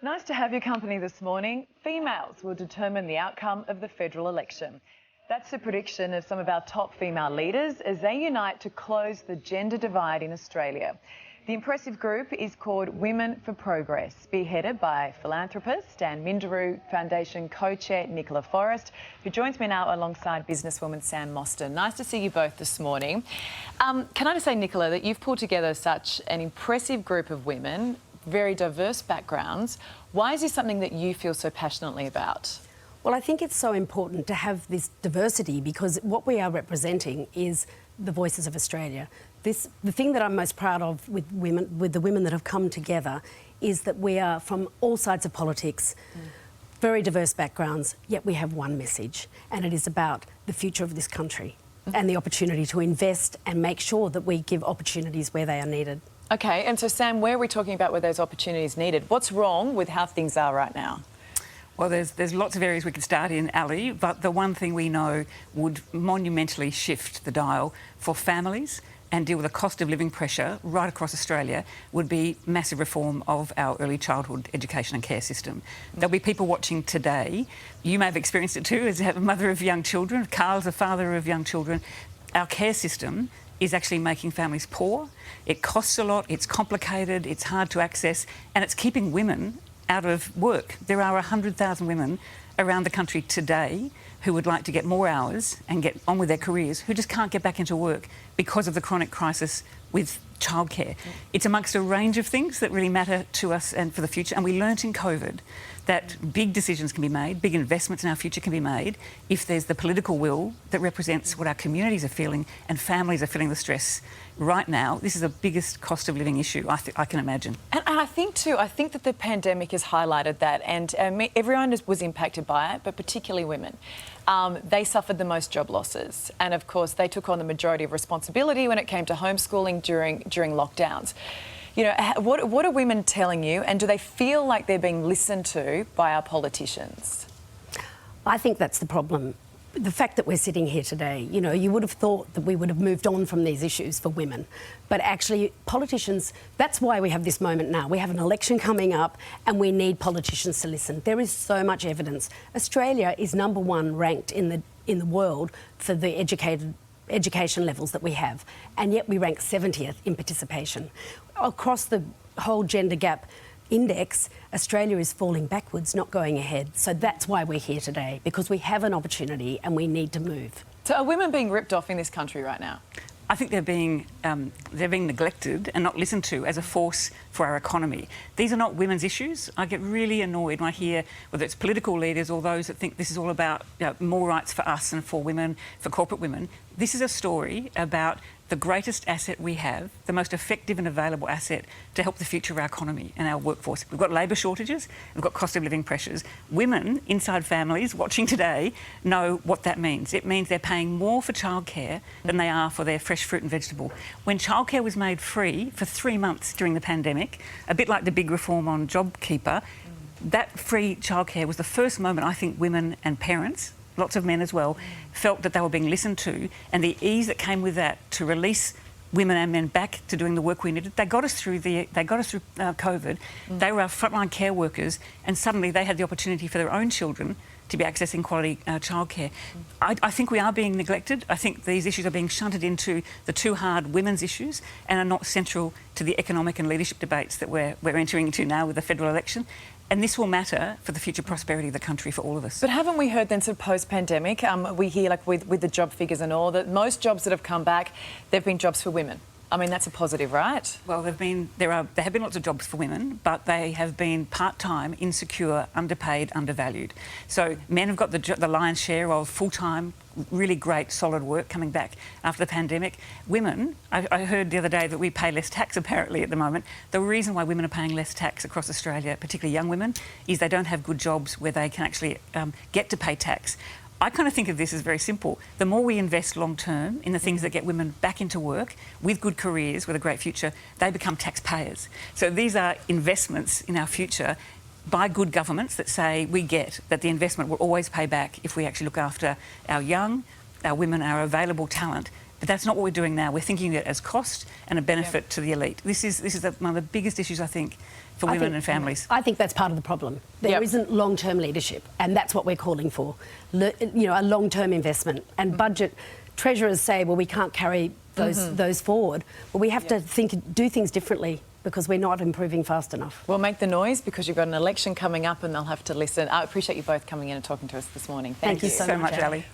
Nice to have your company this morning. Females will determine the outcome of the federal election. That's the prediction of some of our top female leaders as they unite to close the gender divide in Australia. The impressive group is called Women for Progress, spearheaded by philanthropist and Minderoo Foundation co-chair Nicola Forrest, who joins me now alongside businesswoman Sam Mostyn. Nice to see you both this morning. Can I just say, Nicola, that you've pulled together such an impressive group of women, very diverse backgrounds. Why is this something that you feel so passionately about? Well, I think it's so important to have this diversity because what we are representing is the voices of Australia. The thing that I'm most proud of with the women that have come together is that we are from all sides of politics, very diverse backgrounds, yet we have one message, and it is about the future of this country and the opportunity to invest and make sure that we give opportunities where they are needed. Okay, and so Sam, where are we talking about where those opportunities needed? What's wrong with how things are right now? Well, there's lots of areas we could start in, Ali, but the one thing we know would monumentally shift the dial for families and deal with the cost of living pressure right across Australia would be massive reform of our early childhood education and care system. There'll be people watching today. You may have experienced it too as a mother of young children. Karl's a father of young children. Our care system is actually making families poor. It costs a lot, it's complicated, it's hard to access, and it's keeping women out of work. There are 100,000 women around the country today who would like to get more hours and get on with their careers who just can't get back into work because of the chronic crisis with childcare. It's amongst a range of things that really matter to us and for the future, and we learnt in COVID that big decisions can be made, big investments in our future can be made if there's the political will that represents what our communities are feeling and families are feeling the stress. Right now, this is the biggest cost of living issue I can imagine. And I think too, I think that the pandemic has highlighted that, and everyone was impacted by it, but particularly women. They suffered the most job losses, and of course they took on the majority of responsibility when it came to homeschooling during lockdowns. You know, what are women telling you, and do they feel like they're being listened to by our politicians? I think that's the problem. The fact that we're sitting here today, you know, you would have thought that we would have moved on from these issues for women. But actually, politicians, that's why we have this moment now. We have an election coming up and we need politicians to listen. There is so much evidence. Australia is #1 ranked in the world for the education levels that we have. And yet we rank 70th in participation. Across the whole gender gap index, Australia is falling backwards, not going ahead. So that's why we're here today, because we have an opportunity and we need to move. So are women being ripped off in this country right now? I think they're being neglected and not listened to as a force for our economy. These are not women's issues. I get really annoyed when I hear whether it's political leaders or those that think this is all about more rights for us and for women, for corporate women. This is a story about the greatest asset we have, the most effective and available asset to help the future of our economy and our workforce. We've got labour shortages, we've got cost of living pressures. Women inside families watching today know what that means. It means they're paying more for childcare than they are for their fresh fruit and vegetable. When childcare was made free for 3 months during the pandemic, a bit like the big reform on JobKeeper, that free childcare was the first moment I think women and parents, lots of men as well, felt that they were being listened to, and the ease that came with that to release women and men back to doing the work we needed. They got us through COVID. They were our frontline care workers, and suddenly they had the opportunity for their own children to be accessing quality childcare. I think we are being neglected. I think these issues are being shunted into the too hard women's issues and are not central to the economic and leadership debates that we're entering into now with the federal election. And this will matter for the future prosperity of the country for all of us. But haven't we heard then, sort of post-pandemic, we hear, like with the job figures and all, that most jobs that have come back, they've been jobs for women. I mean, that's a positive, right? Well, there have been lots of jobs for women, but they have been part-time, insecure, underpaid, undervalued. So men have got the lion's share of full-time, really great, solid work coming back after the pandemic. Women, I heard the other day that we pay less tax apparently at the moment. The reason why women are paying less tax across Australia, particularly young women, is they don't have good jobs where they can actually get to pay tax. I kind of think of this as very simple. The more we invest long term in the things that get women back into work with good careers, with a great future, they become taxpayers. So these are investments in our future by good governments that say we get that the investment will always pay back if we actually look after our young, our women, our available talent. But that's not what we're doing now. We're thinking of it as cost and a benefit to the elite. This is one of the biggest issues, I think, for women and families. I think that's part of the problem. There isn't long-term leadership, and that's what we're calling for. A long-term investment and budget. Treasurers say, well, we can't carry those forward. Well, we have to do things differently because we're not improving fast enough. We'll make the noise because you've got an election coming up and they'll have to listen. I appreciate you both coming in and talking to us this morning. Thank you so much, Ali.